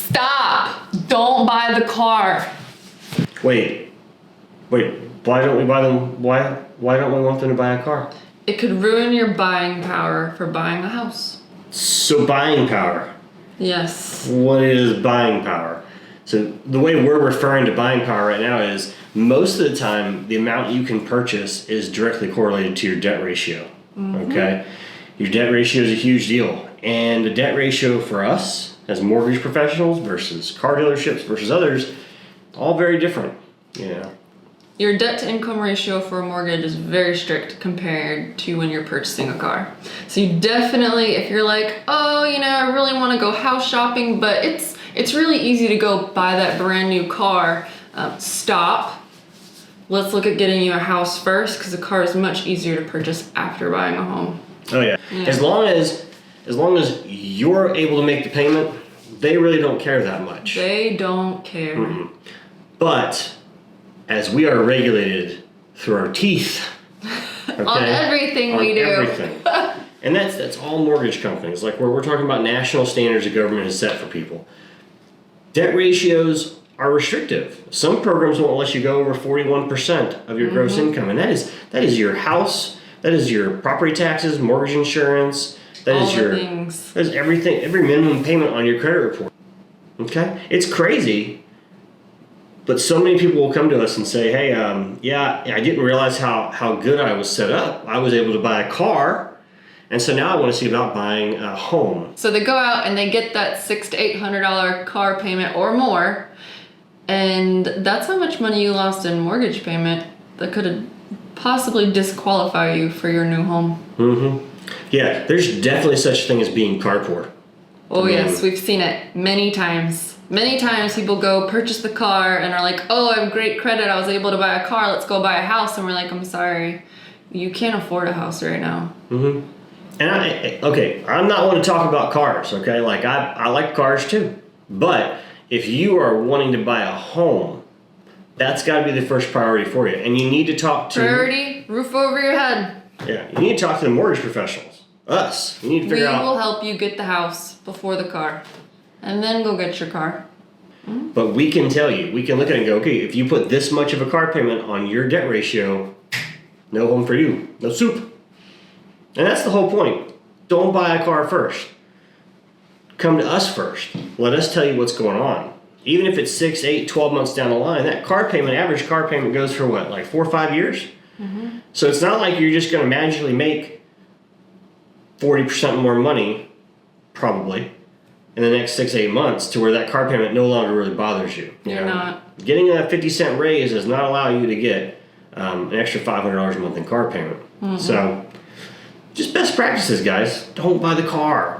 Stop! Don't buy the car. Wait. Why don't we buy them? Why don't we want them to buy a car? It could ruin your buying power for buying a house. So buying power. Yes. What is buying power? So the way we're referring to buying power right now is most of the time the amount you can purchase is directly correlated to your debt ratio. Okay? Your debt ratio is a huge deal. And the debt ratio for us as mortgage professionals versus car dealerships versus others, all very different. Yeah. Your debt to income ratio for a mortgage is very strict compared to when you're purchasing a car. So you definitely, if you're like, oh, I really want to go house shopping, but it's really easy to go buy that brand new car, stop. Let's look at getting you a house first, because a car is much easier to purchase after buying a home. Oh yeah. As long as you're able to make the payment, they really don't care that much. They don't care. Mm-hmm. But as we are regulated through our teeth, okay, on everything we do. Everything. And that's all mortgage companies. Like we're talking about national standards the government has set for people. Debt ratios are restrictive. Some programs won't let you go over 41% of your gross income, and that is your house, that is your property taxes, mortgage insurance, that is everything, every minimum payment on your credit report. Okay, it's crazy. But so many people will come to us and say, hey, I didn't realize how good I was set up. I was able to buy a car, and so now I want to see about buying a home. So they go out and they get that $600 to $800 car payment or more, and that's how much money you lost in mortgage payment that could have possibly disqualify you for your new home. Mm-hmm. Yeah, there's definitely such a thing as being car poor. Oh yes, we've seen it many times. Many times people go purchase the car and are like, oh, I have great credit, I was able to buy a car, let's go buy a house. And we're like, I'm sorry, you can't afford a house right now. Mm-hmm. And I'm not one to talk about cars, okay? Like I like cars too. But if you are wanting to buy a home, that's got to be the first priority for you. And you need to talk to... Priority, roof over your head. Yeah, you need to talk to the mortgage professionals. Us. You need to figure out... We will help you get the house before the car. And then go get your car. But we can tell you, we can look at it and go, okay, if you put this much of a car payment on your debt ratio, no home for you, no soup. And that's the whole point. Don't buy a car first. Come to us first. Let us tell you what's going on. Even if it's 6, 8, 12 months down the line, that average car payment goes for what, like 4 or 5 years? Mm-hmm. So it's not like you're just going to magically make 40% more money, probably, in the next 6, 8 months to where that car payment no longer really bothers you. You're not. Getting a 50-cent raise does not allow you to get an extra $500 a month in car payment. Mm-hmm. So just best practices, guys. Don't buy the car.